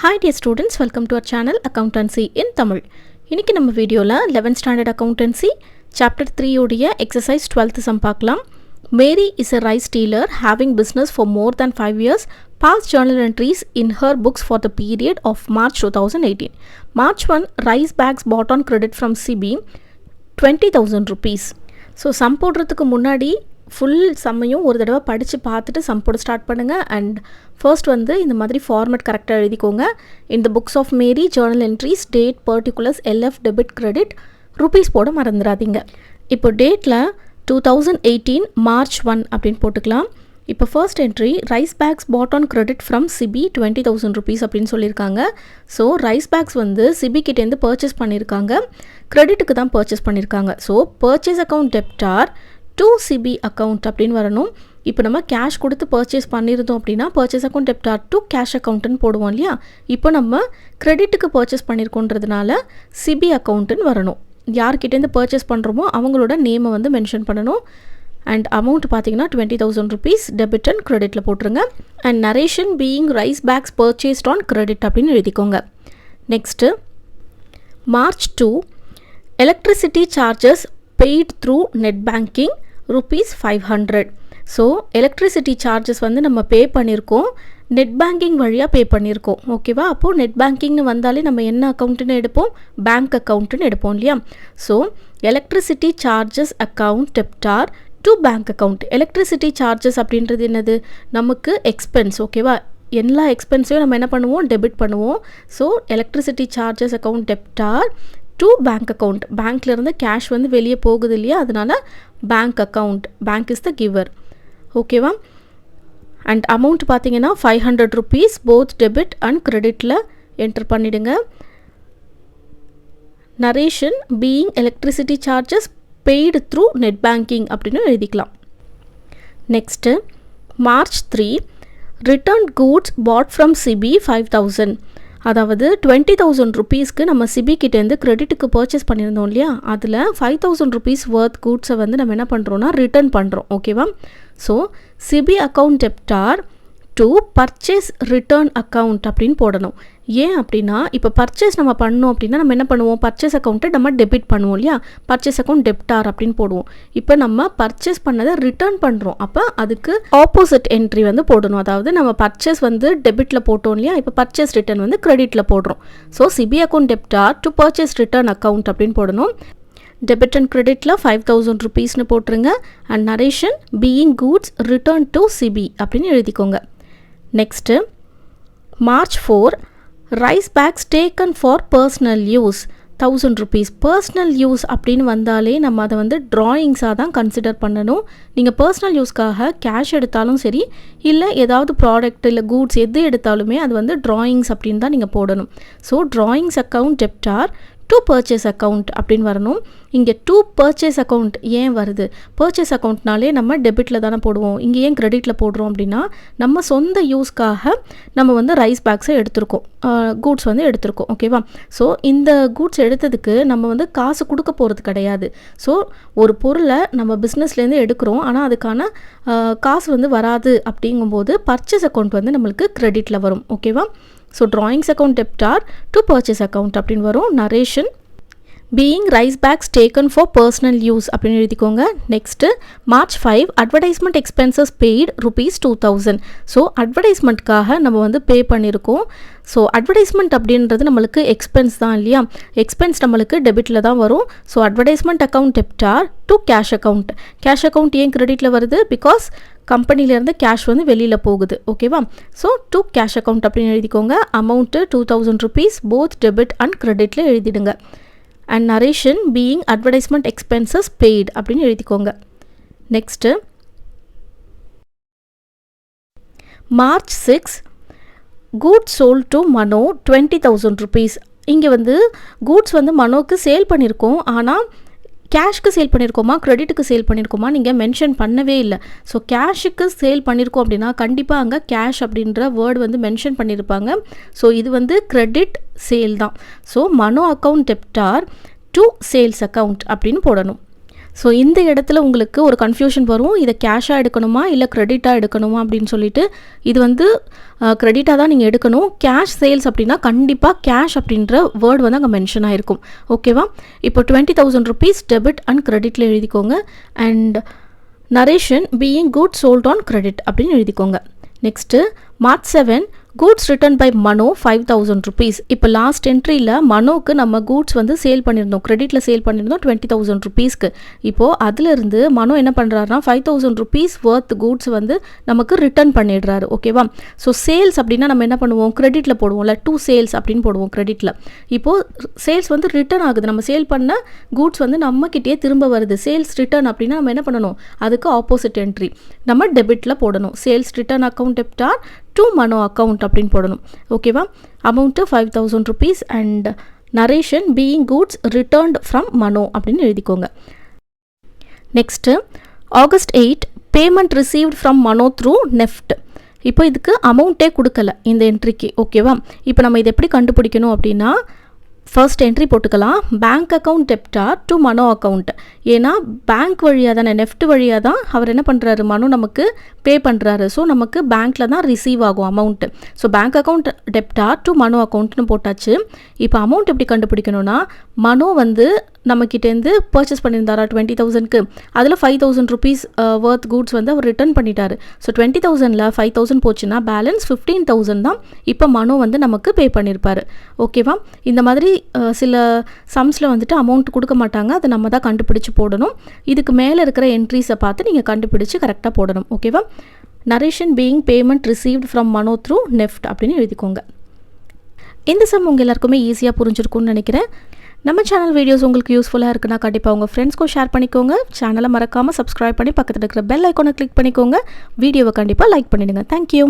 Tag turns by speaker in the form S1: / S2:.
S1: Hi dear students, welcome to our channel Accountancy in Tamil. இன்னைக்கு நம்ம வீடியோல 11th standard accountancy chapter 3 உடைய exercise 12th sum பார்க்கலாம். Mary is a rice dealer having business for more than 5 years. Past journal entries in her books for the period of March 2018. March 1 rice bags bought on credit from CB 20,000 rupees. So sum போடுறதுக்கு முன்னாடி full சம்மையும் ஒரு தடவை படித்து பார்த்துட்டு some போட start பண்ணுங்கள். And first வந்து இந்த மாதிரி ஃபார்மேட் கரெக்டாக எழுதிக்கோங்க. இந்த books of Mary journal entries date particulars LF debit credit rupees போட மறந்துடாதீங்க. இப்போ டேட்டில் 2018 March 1 அப்படின்னு போட்டுக்கலாம். இப்போ first entry rice bags bought on credit from CB 20,000 rupees அப்படின்னு சொல்லியிருக்காங்க. ஸோ ரைஸ் பேக்ஸ் வந்து சிபி கிட்டேருந்து பர்ச்சேஸ் பண்ணியிருக்காங்க, கிரெடிட்டுக்கு தான் பர்ச்சேஸ் பண்ணியிருக்காங்க. So purchase account debtor to CB account அப்படின்னு வரணும். இப்போ நம்ம கேஷ் கொடுத்து பர்ச்சேஸ் பண்ணியிருந்தோம் அப்படின்னா purchase account debtor to cash அக்கௌண்ட்டுன்னு போடுவோம் இல்லையா. இப்போ நம்ம கிரெடிட்டுக்கு பர்ச்சேஸ் பண்ணியிருக்கோன்றதுனால சிபி அக்கௌண்ட்டுன்னு வரணும். யார்கிட்டேருந்து பர்ச்சேஸ் பண்ணுறோமோ அவங்களோட நேமை வந்து மென்ஷன் பண்ணணும். அண்ட் அமௌண்ட் பார்த்தீங்கன்னா 20,000 rupees டெபிட் அண்ட் கிரெடிட்டில் போட்டுருங்க. And narration being rice bags purchased on credit அப்படின்னு எழுதிக்கோங்க. Next March 2 electricity charges paid through net banking rupees 500. So electricity charges வந்து நம்ம பே பண்ணியிருக்கோம், நெட் பேங்கிங் வழியாக பே பண்ணியிருக்கோம். ஓகேவா? அப்போது நெட் பேங்கிங்னு வந்தாலே நம்ம என்ன அக்கௌண்ட்டுன்னு எடுப்போம், பேங்க் அக்கௌண்ட்டுன்னு எடுப்போம் இல்லையா. So electricity charges account debtor to bank account. Electricity charges அப்படின்றது என்னது, நமக்கு எக்ஸ்பென்ஸ். ஓகேவா? எல்லா எக்ஸ்பென்ஸையும் நம்ம என்ன பண்ணுவோம், டெபிட் பண்ணுவோம். So electricity charges account debtor to bank account. பேங்க்லேருந்து கேஷ் வந்து வெளியே போகுது இல்லையா, அதனால bank account, bank is the giver. ஓகேவா? அண்ட் அமௌண்ட் பார்த்தீங்கன்னா 500 rupees போத் டெபிட் அண்ட் கிரெடிட்டில் என்டர் பண்ணிவிடுங்க. Narration being electricity charges paid through net banking அப்படின்னு எழுதிக்கலாம். Next March 3 return goods bought from CB 5,000. அதாவது 20,000 rupeesக்கு நம்ம சிபி கிட்டேருந்து கிரெடிட்டுக்கு பர்ச்சேஸ் பண்ணியிருந்தோம் இல்லையா, அதில் 5,000 rupees வர்த் கூட்ஸை வந்து நம்ம என்ன பண்ணுறோன்னா ரிட்டர்ன் பண்ணுறோம். ஓகேவா? So CB account debtor to purchase return account அப்படின்னு போடணும். ஏன் அப்படின்னா இப்போ பர்ச்சேஸ் நம்ம பண்ணோம் அப்படின்னா நம்ம என்ன பண்ணுவோம், பர்ச்சேஸ் அக்கௌண்ட்டை நம்ம டெபிட் பண்ணுவோம் இல்லையா, பர்ச்சேஸ் அக்கௌண்ட் டெப்டார் அப்படின்னு போடுவோம். இப்போ நம்ம பர்ச்சேஸ் பண்ணதை ரிட்டர்ன் பண்ணுறோம், அப்போ அதுக்கு ஆப்போசிட் என்ட்ரி வந்து போடணும். அதாவது நம்ம பர்ச்சேஸ் வந்து டெபிட்டில் போட்டோம் இல்லையா, இப்போ பர்ச்சேஸ் ரிட்டர்ன் வந்து கிரெடிட்டில் போடுறோம். So CB account debtor to purchase return account அப்படின்னு போடணும். டெபிட் அண்ட் கிரெடிட்டில் 5,000 rupeesனு போட்டுருங்க. And narration being goods return to CB அப்படின்னு எழுதிக்கோங்க. Next March 4 rice bags taken for personal use 1,000 rupees. Personal use அப்படின்னு வந்தாலே நம்ம அதை வந்து ட்ராயிங்ஸாக தான் கன்சிடர் பண்ணணும். நீங்கள் பர்சனல் யூஸ்க்காக கேஷ் எடுத்தாலும் சரி, இல்லை ஏதாவது ப்ராடக்ட் இல்லை கூட்ஸ் எது எடுத்தாலுமே அது வந்து ட்ராயிங்ஸ் அப்படின்னு தான் நீங்கள் போடணும். So drawings account debtor to purchase account அப்படின்னு வரணும். இங்கே டு பர்ச்சேஸ் அக்கௌண்ட் ஏன் வருது, பர்ச்சேஸ் அக்கௌண்ட்னாலே நம்ம டெபிட்டில் தானே போடுவோம், இங்கே ஏன் கிரெடிட்டில் போடுறோம் அப்படின்னா நம்ம சொந்த யூஸ்க்காக நம்ம வந்து ரைஸ் பேக்ஸை எடுத்திருக்கோம், கூட்ஸ் வந்து எடுத்திருக்கோம். ஓகேவா? ஸோ இந்த கூட்ஸ் எடுத்ததுக்கு நம்ம வந்து காசு கொடுக்க போகிறது கிடையாது. ஸோ ஒரு பொருளை நம்ம பிஸ்னஸ்லேருந்து எடுக்கிறோம், ஆனால் அதுக்கான காசு வந்து வராது. அப்படிங்கும்போது பர்ச்சேஸ் அக்கௌண்ட் வந்து நம்மளுக்கு கிரெடிட்டில் வரும். ஓகேவா? So drawings account debtor to purchase account அப்படின்னு வரும். Narration being rice bags taken for personal use அப்படின்னு எழுதிக்கோங்க. Next March 5 advertisement expenses paid rupees 2,000. So அட்வர்டைஸ்மெண்ட்காக நம்ம வந்து பே பண்ணியிருக்கோம். ஸோ அட்வர்டைஸ்மெண்ட் அப்படின்றது நம்மளுக்கு எக்ஸ்பென்ஸ் தான் இல்லையா, எக்ஸ்பென்ஸ் நம்மளுக்கு டெபிட்டில் தான் வரும். So advertisement account debtor to cash account. Cash account ஏன் கிரெடிட்டில் வருது, பிகாஸ் கம்பெனிலேருந்து கேஷ் வந்து வெளியில் போகுது. ஓகேவா? ஸோ டு கேஷ் அக்கௌண்ட் அப்படின்னு எழுதிக்கோங்க. Amount 2,000 rupees both debit and கிரெடிட்டில் எழுதிடுங்க. And narration being advertisement expenses paid அப்படின்னு எழுதிக்கோங்க. Next March 6 goods sold to Mano 20,000 rupees. இங்கே வந்து கூட்ஸ் வந்து மனோக்கு சேல் பண்ணியிருக்கோம், ஆனால் கேஷ்க்கு சேல் பண்ணியிருக்கோமா கிரெடிட்டுக்கு சேல் பண்ணியிருக்கோமா நீங்கள் மென்ஷன் பண்ணவே இல்லை. ஸோ கேஷுக்கு சேல் பண்ணியிருக்கோம் அப்படின்னா கண்டிப்பாக அங்கே கேஷ் அப்படின்ற வேர்டு வந்து மென்ஷன் பண்ணியிருப்பாங்க. ஸோ இது வந்து கிரெடிட் சேல் தான். So Mano account debtor to sales account அப்படின்னு போடணும். ஸோ இந்த இடத்துல உங்களுக்கு ஒரு கன்ஃபியூஷன் வரும், இதை கேஷாக எடுக்கணுமா இல்லை க்ரெடிட்டாக எடுக்கணுமா அப்படின்னு சொல்லிட்டு. இது வந்து க்ரெடிட்டாக தான் நீங்கள் எடுக்கணும். கேஷ் சேல்ஸ் அப்படின்னா கண்டிப்பாக கேஷ் அப்படின்ற வேர்டு வந்து அங்கே மென்ஷன் ஆகிருக்கும். ஓகேவா? இப்போ 20,000 rupees டெபிட் அண்ட் க்ரெடிட்டில் எழுதிக்கோங்க. And narration being goods sold on credit அப்படின்னு எழுதிக்கோங்க. Next March 7 goods return by Mano 5,000 rupees. இப்போ லாஸ்ட் என்ட்ரியில் மனோக்கு நம்ம கூட்ஸ் வந்து சேல் பண்ணியிருந்தோம், கிரெடிட்டில் சேல் பண்ணியிருந்தோம் 20,000 rupeesக்கு. இப்போது அதிலிருந்து மனோ என்ன பண்ணுறாருனா 5,000 rupees worth கூட்ஸ் வந்து நமக்கு ரிட்டர்ன் பண்ணிடுறாரு. ஓகேவா? ஸோ சேல்ஸ் அப்படின்னா நம்ம என்ன பண்ணுவோம், கிரெடிட்டில் போடுவோம்ல, டு சேல்ஸ் அப்படின்னு போடுவோம் கிரெடிட்டில். இப்போது சேல்ஸ் வந்து ரிட்டர்ன் ஆகுது, நம்ம சேல் பண்ண கூட்ஸ் வந்து நம்மக்கிட்டே திரும்ப வருது. சேல்ஸ் ரிட்டர்ன் அப்படின்னா நம்ம என்ன பண்ணணும், அதுக்கு ஆப்போசிட் என்ட்ரி நம்ம டெபிட்டில் போடணும். Sales return account debtor to Mano account அப்படின்னு போடணும். ஓகேவா? Amount 5,000 rupees and narration being goods returned from Mano அப்படின்னு எழுதிக்கோங்க. Next August 8 payment received from Mano through NEFT. இப்போ இதுக்கு அமௌண்ட்டே கொடுக்கல இந்த என்ட்ரிக்கு. ஓகேவா? இப்போ நம்ம இதை எப்படி கண்டுபிடிக்கணும் அப்படின்னா ஃபர்ஸ்ட் என்ட்ரி போட்டுக்கலாம், bank account debtor to Mano account. ஏன்னா பேங்க் வழியாக தானே, நெஃப்ட் வழியாக தான் அவர் என்ன பண்ணுறாரு, மனோ நமக்கு பே பண்ணுறாரு. ஸோ நமக்கு பேங்க்கில் தான் ரிசீவ் ஆகும் amount. So bank account debtor to Mano அக்கௌண்ட்னு போட்டாச்சு. இப்போ அமௌண்ட் எப்படி கண்டுபிடிக்கணும்னா, மனோ வந்து நம்மக்கிட்டேருந்து பர்ச்சேஸ் பண்ணியிருந்தாரா 20,000க்கு, அதில் 5,000 rupees worth கூட்ஸ் வந்து அவர் ரிட்டர்ன் பண்ணிட்டாரு. ஸோ 20,000ல் 5,000 போச்சுன்னா பேலன்ஸ் 15,000 தான் இப்போ மனோ வந்து நமக்கு பே பண்ணியிருப்பார். ஓகேவா? இந்த மாதிரி சில சம்ஸில் வந்துட்டு அமௌண்ட் கொடுக்க மாட்டாங்க, அதை நம்ம தான் கண்டுபிடிச்சு போடணும். இதுக்கு மேலே இருக்கிற என்ட்ரிஸை பார்த்து நீங்கள் கண்டுபிடிச்சு கரெக்டாக போடணும். ஓகேவா? Narration being payment received from Mano through NEFT அப்படின்னு எழுதிக்கோங்க. இந்த சம் உங்கள் எல்லாருக்குமே ஈஸியாக புரிஞ்சிருக்கும்னு நினைக்கிறேன். நம்ம சேனல் வீடியோஸ் உங்களுக்கு யூஸ்ஃபுல்லாக இருக்குன்னா கண்டிப்பாக உங்கள் ஃப்ரெண்ட்ஸ்க்கும் ஷேர் பண்ணிக்கோங்க. சேனலை மறக்காமல் சப்ஸ்கிரைப் பண்ணி பக்கத்தில் இருக்கிற பெல் ஐக்கானை கிளிக் பண்ணிக்கோங்க. வீடியோவை கண்டிப்பாக லைக் பண்ணிடுங்க. தேங்க்யூ.